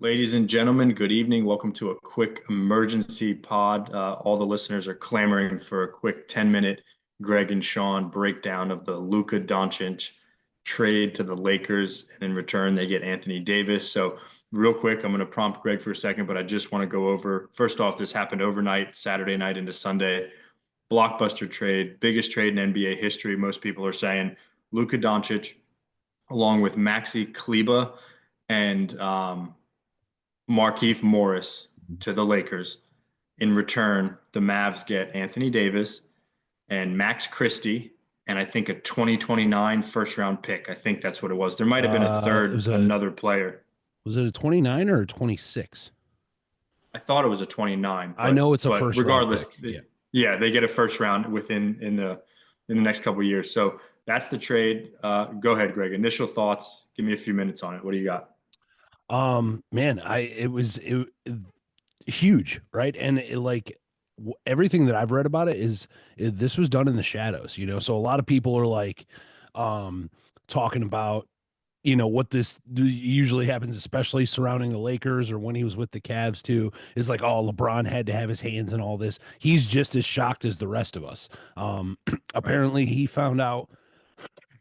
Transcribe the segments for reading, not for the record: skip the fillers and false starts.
Ladies and gentlemen, good evening. Welcome to a quick emergency pod. All the listeners are clamoring for a quick 10-minute Greg and Sean breakdown of the Luka Doncic trade to the Lakers. And in return, they get Anthony Davis. So, real quick, I'm going to prompt Greg for a second, but I just want to go over first off, this happened overnight, Saturday night into Sunday. Blockbuster trade, biggest trade in NBA history. Most people are saying Luka Doncic, along with Maxi Kleba and Markieff Morris to the Lakers. In return, the Mavs get Anthony Davis and Max Christie, and I think a 2029 first round pick. I think that's what it was. There might have been a It third, was a another player. was it a 29 or a 26? I thought it was a 29, I but know it's a but first round regardless, pick. Yeah. yeah, they get a first round within in the next couple of years. So that's the trade. Go ahead, Greg. Initial thoughts. Give me a few minutes on it. What do you got? Man, huge, right? And everything that I've read about this was done in the shadows, So a lot of people are like um talking about what this usually happens, especially surrounding the Lakers or when he was with the Cavs too, is like, oh, LeBron had to have his hands in all this. He's just as shocked as the rest of us. Right. Apparently he found out,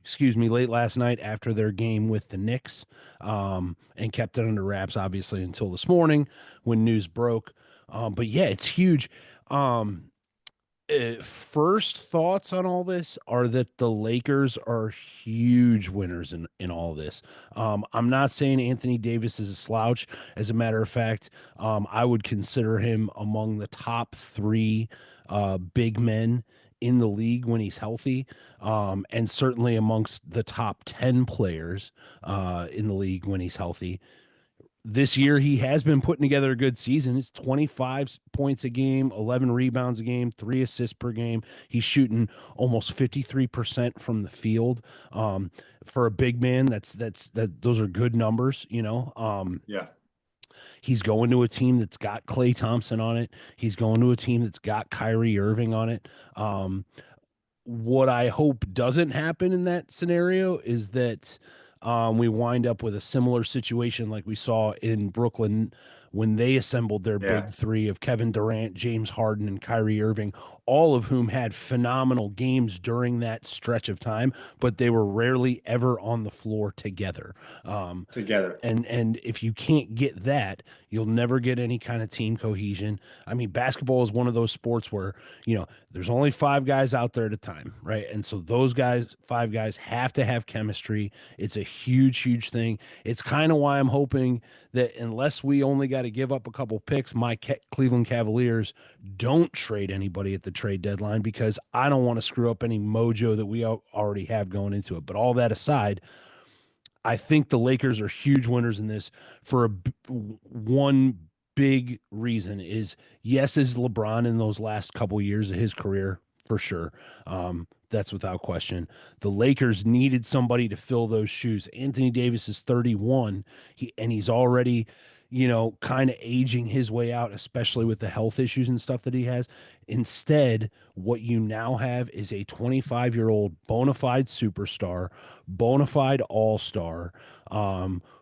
excuse me, late last night after their game with the Knicks, and kept it under wraps, obviously, until this morning when news broke. But yeah, it's huge. Um, First thoughts on all this are that the Lakers are huge winners in all this. I'm not saying Anthony Davis is a slouch. As a matter of fact, I would consider him among the top three big men in the league when he's healthy, and certainly amongst the top 10 players in the league when he's healthy. This year he has been putting together a good season. It's 25 points a game, 11 rebounds a game, 3 assists per game. He's shooting almost 53% from the field. For a big man, those are good numbers. Yeah. He's going to a team that's got Klay Thompson on it. He's going to a team that's got Kyrie Irving on it. What I hope doesn't happen in that scenario is that we wind up with a similar situation like we saw in Brooklyn when they assembled their Yeah. big three of Kevin Durant, James Harden, and Kyrie Irving, all of whom had phenomenal games during that stretch of time, but they were rarely ever on the floor together. Um, Together. and if you can't get that, you'll never get any kind of team cohesion. I mean, basketball is one of those sports where, there's only five guys out there at a time, right? And so those guys, five guys, have to have chemistry. It's a huge, huge thing. It's kind of why I'm hoping that unless we only got to give up a couple picks, my Cleveland Cavaliers don't trade anybody at the trade deadline, because I don't want to screw up any mojo that we already have going into it. But all that aside, I think the Lakers are huge winners in this for one big reason is, yes, is LeBron in those last couple years of his career for sure. That's without question. The Lakers needed somebody to fill those shoes. Anthony Davis is 31. He's already, kind of aging his way out, especially with the health issues and stuff that he has. Instead, what you now have is a 25-year-old bona fide superstar, bona fide all-star,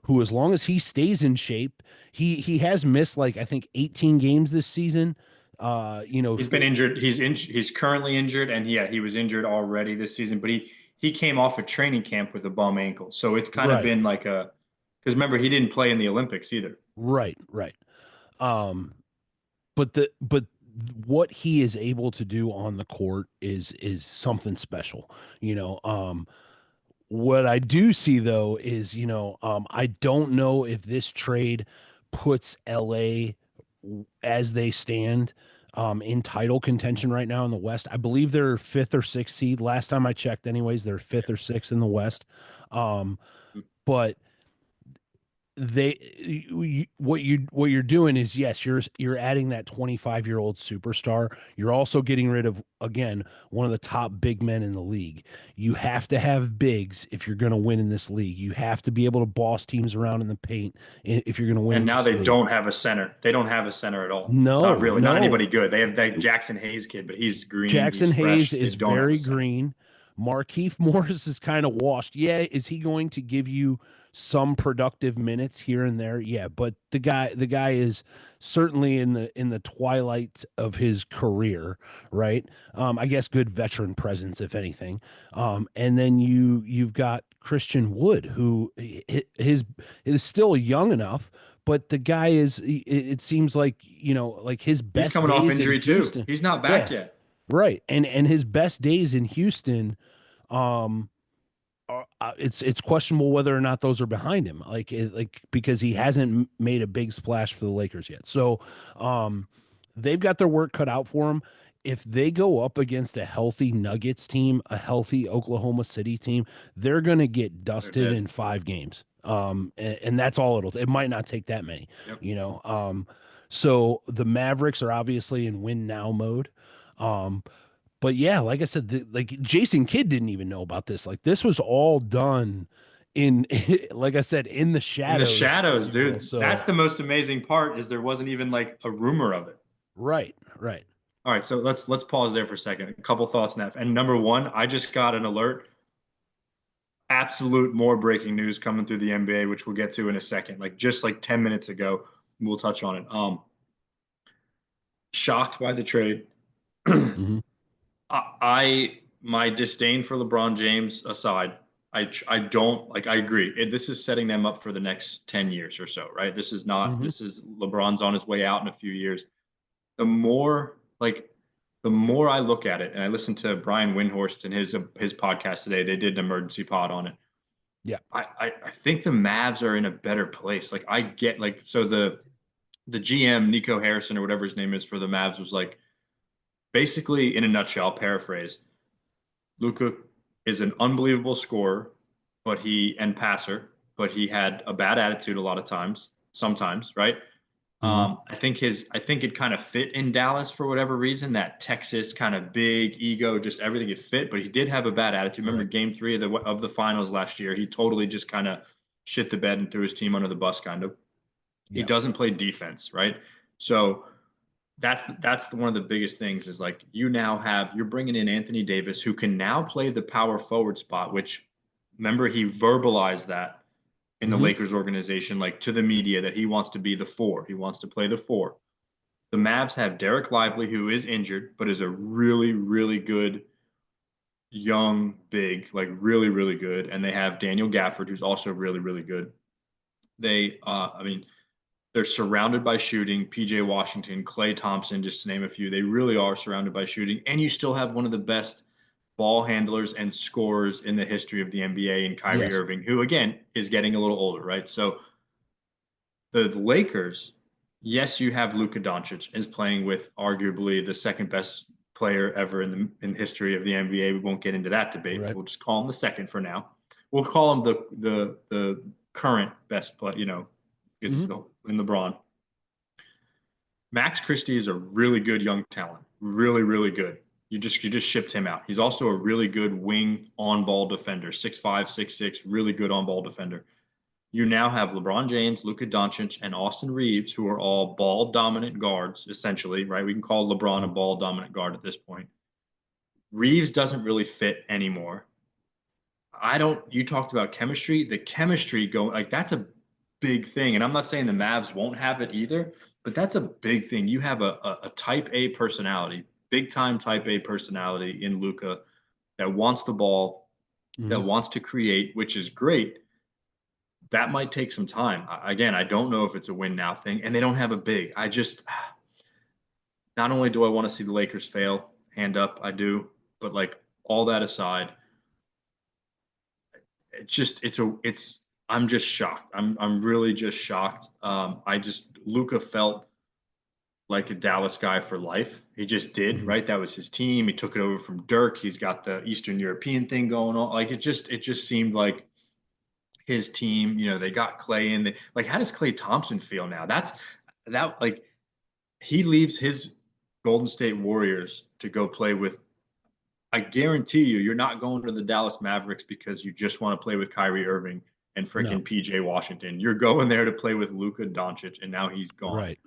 who, as long as he stays in shape, he has missed, like, I think 18 games this season. He's been injured. He's currently injured, and yeah, he was injured already this season. But he came off a training camp with a bum ankle, so it's kind of Right, been like a because remember he didn't play in the Olympics either. right. Um, but what he is able to do on the court is something special. You know, what I do see though is, I don't know if this trade puts LA as they stand in title contention right now in the West. I believe they're fifth or sixth seed. Last time I checked, anyways, they're fifth or sixth in the West. Um, but what you're doing is, yes, you're adding that 25-year-old superstar. You're also getting rid of, again, one of the top big men in the league. You have to have bigs if you're going to win in this league. You have to be able to boss teams around in the paint if you're going to win And in now this they league. don't have a center. They don't have a center at all. Not really. Not No. anybody good. They have that Jackson Hayes kid, but he's green. He's Jackson Hayes fresh. They is don't have a very center. green. Markeith Morris is kind of washed. Yeah, is he going to give you some productive minutes here and there? Yeah, but the guy is certainly in the twilight of his career, right? I guess good veteran presence, if anything. And then you've got Christian Wood, who his is still young enough, but the guy is. It seems like like his He's best coming off days in injury too. Houston. He's not back Yeah, yet. right. And his best days in Houston, um, it's questionable whether or not those are behind him. Like because he hasn't made a big splash for the Lakers yet. So, they've got their work cut out for him. If they go up against a healthy Nuggets team, a healthy Oklahoma City team, they're going to get They're dusted dead. in 5 games. And that's all it might not take that many, Yep. you know. So the Mavericks are obviously in win now mode. Um, but yeah, like I said, like Jason Kidd didn't even know about this. Like this was all done in, like I said, in the In the shadows, if shadows, you will. dude. That's So the most amazing part is there wasn't even like a rumor of it. right, right. All right, so let's pause there for a second. A couple thoughts on that. And number one, I just got an alert. Absolute more breaking news coming through the NBA, which we'll get to in a second. Like just like 10 minutes ago, we'll touch on it. Shocked by the trade. Hmm. I my disdain for LeBron James aside, I don't like I agree. This is setting them up for the next 10 years or so, right? Hmm. This is LeBron's on his way out in a few years. The more like the more I look at it, and I listened to Brian Windhorst and his podcast today. They did an emergency pod on it. Yeah. I think the Mavs are in a better place. Like I get like so the GM Nico Harrison or whatever his name is for the Mavs was like basically in a nutshell, I'll paraphrase. Luka is an unbelievable scorer, but he and passer, but he had a bad attitude a lot of times, sometimes, right? Hmm. I think it kind of fit in Dallas for whatever reason. That Texas kind of big ego, just everything it fit. But he did have a bad attitude. Remember Right. Game 3 of the finals last year? He totally just kind of shit the bed and threw his team under the bus, kind of. He Yeah. doesn't play defense, right? So that's one of the biggest things is like you're bringing in Anthony Davis who can now play the power forward spot, which remember he verbalized that in the Hmm. Lakers organization, like to the media, that he wants to be the four. He wants to play the four. The Mavs have Derek Lively, who is injured, but is a really, really good young big, like really, really good. And they have Daniel Gafford, who's also really, really good. I mean, they're surrounded by shooting. PJ Washington, Klay Thompson, just to name a few. They really are surrounded by shooting. And you still have one of the best ball handlers and scorers in the history of the NBA in Kyrie Yes. Irving, who again is getting a little older, right? So the Lakers, yes, you have Luka Doncic is playing with arguably the second best player ever in history of the NBA. We won't get into that debate. Right. We'll just call him the second for now. We'll call him the current best play, because Hmm. he's in LeBron. Max Christie is a really good young talent, really, really good. You just shipped him out. He's also a really good wing on ball defender, 6'5", 6'6", really good on ball defender. You now have LeBron James, Luka Doncic, and Austin Reeves, who are all ball dominant guards, essentially, right? We can call LeBron a ball dominant guard at this point. Reeves doesn't really fit anymore. I don't, you talked about chemistry. The chemistry going, like, that's a big thing. And I'm not saying the Mavs won't have it either, but that's a big thing. You have a type A personality, big time type A personality in Luka that wants the ball, that Hmm. wants to create, which is great. That might take some time. Again, I don't know if it's a win now thing, and they don't have a big. I just, not only do I want to see the Lakers fail, hand up, I do, but like all that aside, I'm just shocked. I'm really just shocked. Luca felt like a Dallas guy for life. He just did, Hmm. right? That was his team. He took it over from Dirk. He's got the Eastern European thing going on. Like it just seemed like his team. They got Clay in. Like, how does Clay Thompson feel now? That like he leaves his Golden State Warriors to go play with. I guarantee you're not going to the Dallas Mavericks because you just want to play with Kyrie Irving and No. freaking PJ Washington. You're going there to play with Luka Doncic, and now he's gone. Right.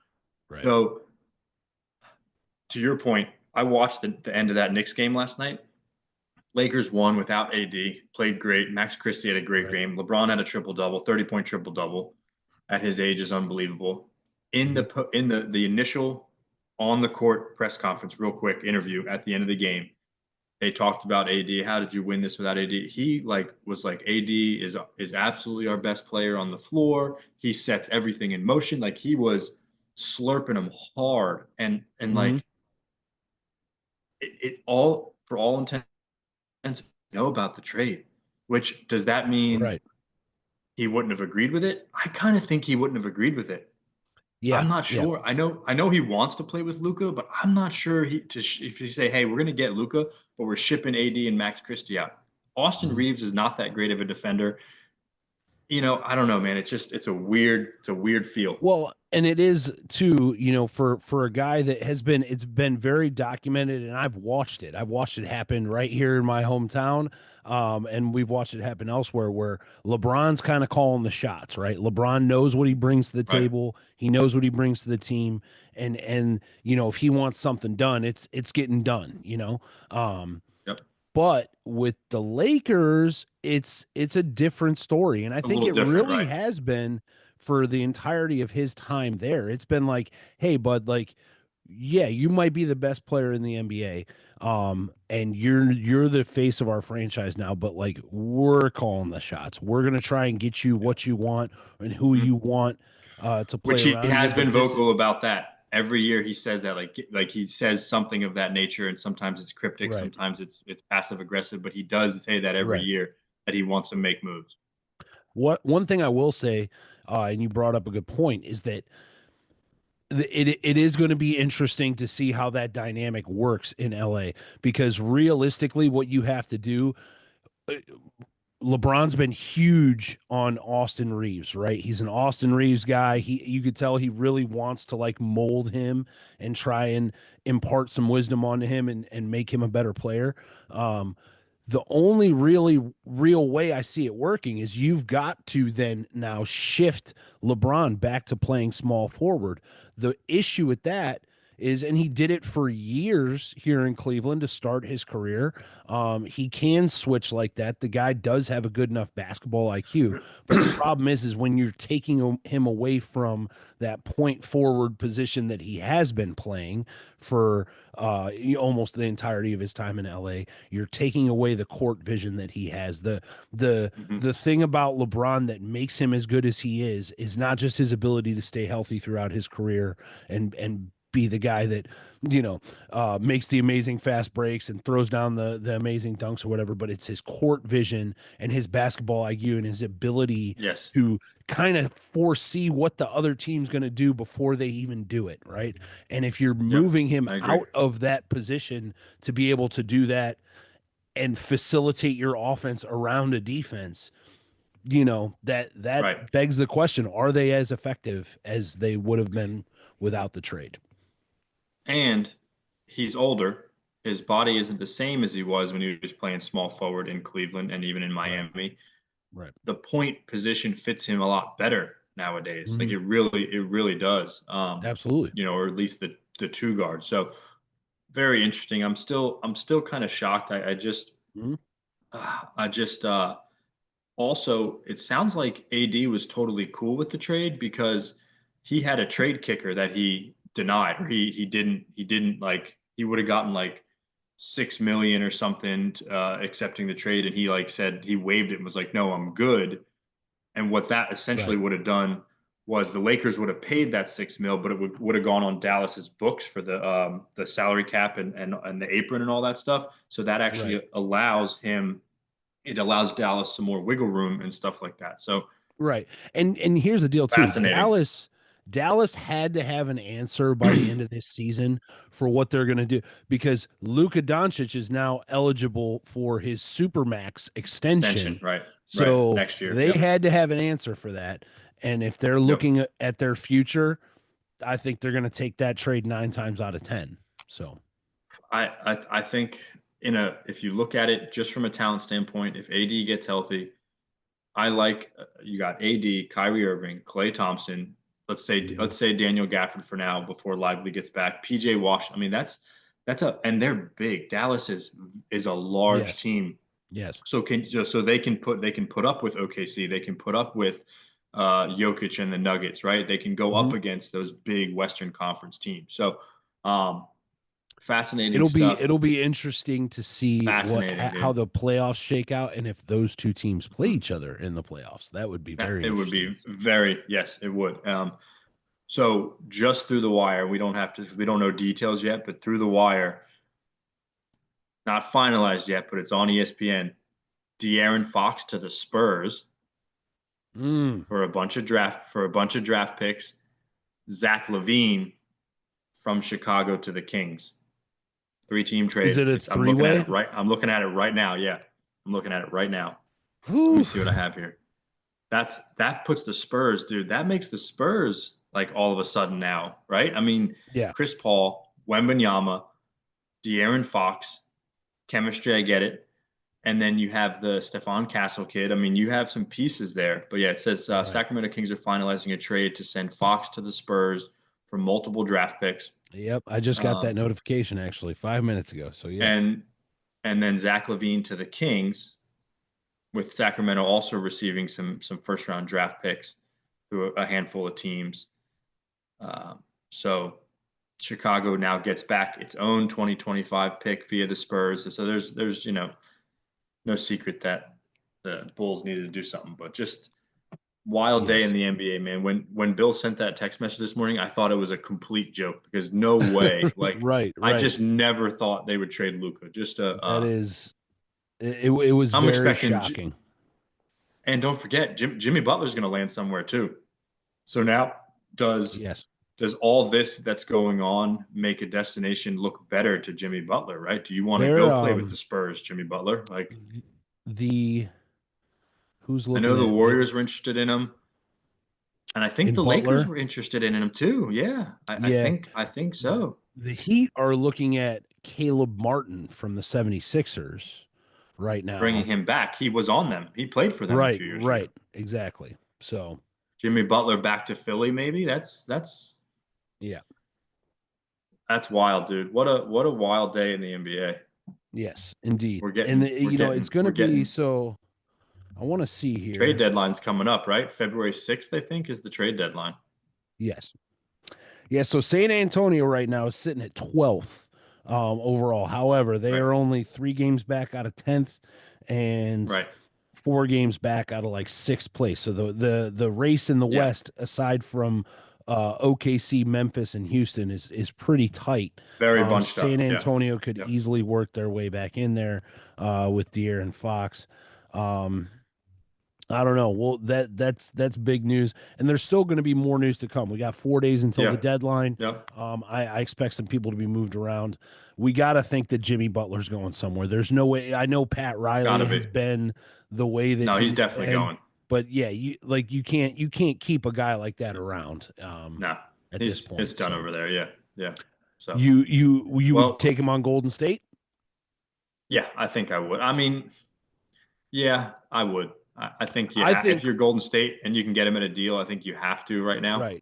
Right. So, to your point, I watched the end of that Knicks game last night. Lakers won without AD, played great. Max Christie had a great Right. game. LeBron had a triple double, 30-point triple double. At his age is unbelievable. In Mhm. the initial on the court press conference, real quick interview at the end of the game, they talked about AD. How did you win this without AD? He was like AD is absolutely our best player on the floor. He sets everything in motion. Like he was slurping him hard and Mhm. like it all for all intents know about the trade. Which does that mean Right. he wouldn't have agreed with it? I kind of think he wouldn't have agreed with it. Yeah. I'm not Yeah. sure. I know he wants to play with Luka, but I'm not sure if you say, "Hey, we're going to get Luka, but we're shipping AD and Max Christie out." Austin Mhm. Reeves is not that great of a defender. I don't know, man. It's a weird feel. Well, and it is too, for a guy that it's been very documented, and I've watched it. I've watched it happen right here in my hometown. And we've watched it happen elsewhere where LeBron's kind of calling the shots, right? LeBron knows what he brings to the Right. table. He knows what he brings to the team. And if he wants something done, it's getting done. Yep. But with the Lakers, it's a different story. And I A think little it different, really right? has been for the entirety of his time there. It's been like, hey, bud, like, yeah, you might be the best player in the NBA. And you're the face of our franchise now, but like we're calling the shots. We're gonna try and get you what you want and who Mhm. you want to play Which he around you. has been But this vocal about that. Every year he says that, like he says something of that nature, and sometimes it's cryptic, right, sometimes it's passive aggressive, but he does say that every right. year that he wants to make moves. What one thing I will say, and you brought up a good point, is that it is going to be interesting to see how that dynamic works in LA because realistically what you have to do LeBron's been huge on Austin Reeves, right? He's an Austin Reeves guy. You could tell he really wants to like mold him and try and impart some wisdom onto him and make him a better player. Um, the only really real way I see it working is you've got to then now shift LeBron back to playing small forward. The issue with that is, and he did it for years here in Cleveland to start his career. He can switch like that. The guy does have a good enough basketball IQ, but the problem is when you're taking him away from that point forward position that he has been playing for almost the entirety of his time in LA, you're taking away the court vision that he has. The Mhm. the thing about LeBron that makes him as good as he is not just his ability to stay healthy throughout his career and be the guy that makes the amazing fast breaks and throws down the amazing dunks or whatever, but it's his court vision and his basketball IQ and his ability Yes. to kind of foresee what the other team's going to do before they even do it, right? And if you're Yep. moving him I agree. out of that position to be able to do that and facilitate your offense around a defense, Right. that begs the question, are they as effective as they would have been without the trade? And he's older. His body isn't the same as he was when he was playing small forward in Cleveland and even in Right. Miami. Right. The point position fits him a lot better nowadays. Like Mhm. it really does. Absolutely. Or at least the two guards. So very interesting. I'm still kind of shocked. Mhm. I just also it sounds like AD was totally cool with the trade because he had a trade kicker that he denied or he didn't like he would have gotten like 6 million or something accepting the trade and he like said he waived it and was like no I'm good and what that essentially Right. would have done was the Lakers would have paid that 6 mil, but it would have gone on Dallas's books for the salary cap and the apron and all that stuff. So that Right. actually allows Dallas some more wiggle room and stuff like that. So Right. And here's the deal too. fascinating. Dallas had to have an answer by the end of this season for what they're going to do because Luka Doncic is now eligible for his supermax Extension, extension. right? Right. So Next year. they Yep. had to have an answer for that. And if they're Yep. looking at their future, I think they're going to take that trade 9 times out of 10. So, I think if you look at it just from a talent standpoint, if AD gets healthy, I like you got AD, Kyrie Irving, Klay Thompson. Let's say mhm. let's say Daniel Gafford for now before Lively gets back. PJ Wash. I mean and they're big. Dallas is a large Yes. team. Yes. So they can put up with OKC. They can put up with Jokic and the Nuggets, right? They can go Mhm. up against those big Western Conference teams. So um, fascinating It'll be stuff. it'll be interesting to see Fascinating, how dude. the playoffs shake out and if those two teams play Mm. each other in the playoffs. That would be That very it would interesting be to see. very, yes, it would. So just through the wire, we don't know details yet, but through the wire, not finalized yet, but it's on ESPN. De'Aaron Fox to the Spurs Mm. for a bunch of draft picks. Zach LaVine from Chicago to the Kings. Three-team Is trade. it a It's I'm looking at three-way? it right. I'm looking at it right now. Yeah, I'm looking at it right now. Let me Whew. see what I have here. That puts the Spurs, dude. That makes the Spurs like all of a sudden now, right? I mean, Yeah. Chris Paul, Wembanyama, De'Aaron Fox, chemistry. I get it. And then you have the Stephon Castle kid. I mean, you have some pieces there. But yeah, it says Right. Sacramento Kings are finalizing a trade to send Fox to the Spurs for multiple draft picks. Yep. I just got that Um, notification actually 5 minutes ago. So yeah. and and then Zach LaVine to the Kings, with Sacramento also receiving some first round draft picks through a handful of teams. So Chicago now gets back its own 2025 pick via the Spurs. So there's no secret that the Bulls needed to do something, but just wild day in Yes. the NBA, man. When Bill sent that text message this morning, I thought it was a complete joke because no way, like Right, I right. just never thought they would trade Luka. Just a That is it was I'm very expecting, shocking. and don't forget, Jimmy Butler's going to land somewhere too. So now does Yes. does all this that's going on make a destination look better to Jimmy Butler, right? Do you want to They're go play with the Spurs, Jimmy Butler? Like the who's I looking know the at the Warriors were interested in him, and I think in the Lakers Butler? were interested in him too. Yeah, I Yeah. think so. The Heat are looking at Caleb Martin from the 76ers right Bringing now. him back, he was on them. He played for them a Right, few years ago. right. Exactly. So, Jimmy Butler back to Philly, maybe. yeah. That's wild, dude. What a wild day in the NBA. Yes, indeed. We're And getting we're it's getting going to we're be getting so I want to see trade here. deadline's coming up, right? February 6th, I think, is the trade deadline. Yes. Yeah, so San Antonio right now is sitting at 12th overall. However, they Right. are only 3 games back out of 10th and Right. 4 games back out of like sixth place. So the race in the Yeah. West, aside from OKC, Memphis, and Houston, is pretty tight. Very bunched San up. Yeah. Antonio could Yep. easily work their way back in there with De'Aaron Fox. Um, I don't know. Well, that's big news, and there's still going to be more news to come. We got 4 days until the Yeah. deadline. Yep. I expect some people to be moved around. We got to think that Jimmy Butler's going somewhere. There's no way. I know Pat Riley Gotta be. has been the way that No, he's he's definitely been, going. but yeah, you can't keep a guy like that around No, at this he's it's point. done So over there. Yeah. Yeah. So you would well, take him on Golden State? yeah, I think I would. I mean, yeah, I would. I think I if think you're Golden State and you can get him at a deal, I think you have to right now. right.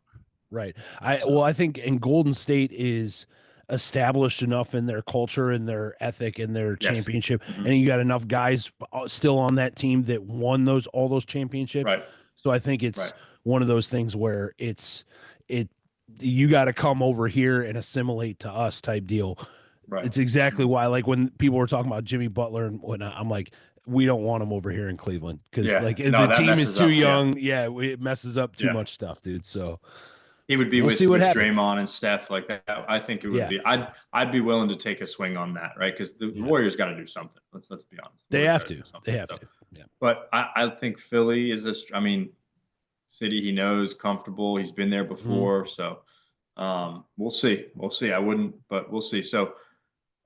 Right. So I think in Golden State is established enough in their culture and their ethic and their yes. championship, Hmm. and you got enough guys still on that team that won all those championships. Right. So I think it's Right. one of those things where it you got to come over here and assimilate to us type deal. Right. It's exactly Hmm. why, like when people were talking about Jimmy Butler and whatnot, I'm like, we don't want him over here in Cleveland because Yeah. like No, the that team is messes too up. Yeah. young. Yeah, it messes up too Yeah. much stuff, dude. So He would be we'll see what with happens. Draymond and Steph like that. I think it would Yeah, be. I'd be willing to take a swing on that, right? Because the yeah. Warriors got to do something. Let's be honest. The They Warriors got have to do to. They something. have So, to. Yeah. but I think Philly is a. I mean, city he knows, comfortable. He's been there Mhm. before, so we'll see. We'll see. I wouldn't, but we'll see. So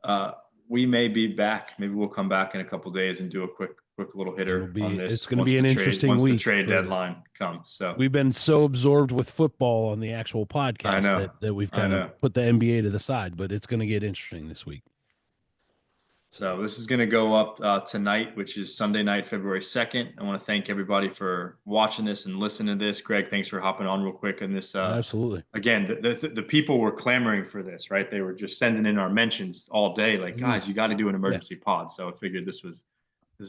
uh, we may be back. Maybe we'll come back in a couple days and do a quick little hitter on It's this going to be an interesting once the week trade for deadline comes. So we've been so absorbed with football on the actual I podcast know. that we've I kind of know. put the NBA to the side, but it's going to get interesting this week. So this is going to go up tonight, which is Sunday night, February 2nd. I want to thank everybody for watching this and listening to this. Greg, thanks for hopping on real quick. And this, Absolutely. again, the people were clamoring for this, right? They were just sending in our mentions all day, like, Mhm. guys, you got to do an Yeah. emergency pod. So I figured this is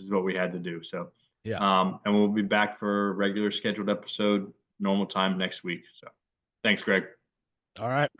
what we had to do. So, Yeah. and we'll be back for a regular scheduled episode, normal time next week. So thanks, Greg. All right.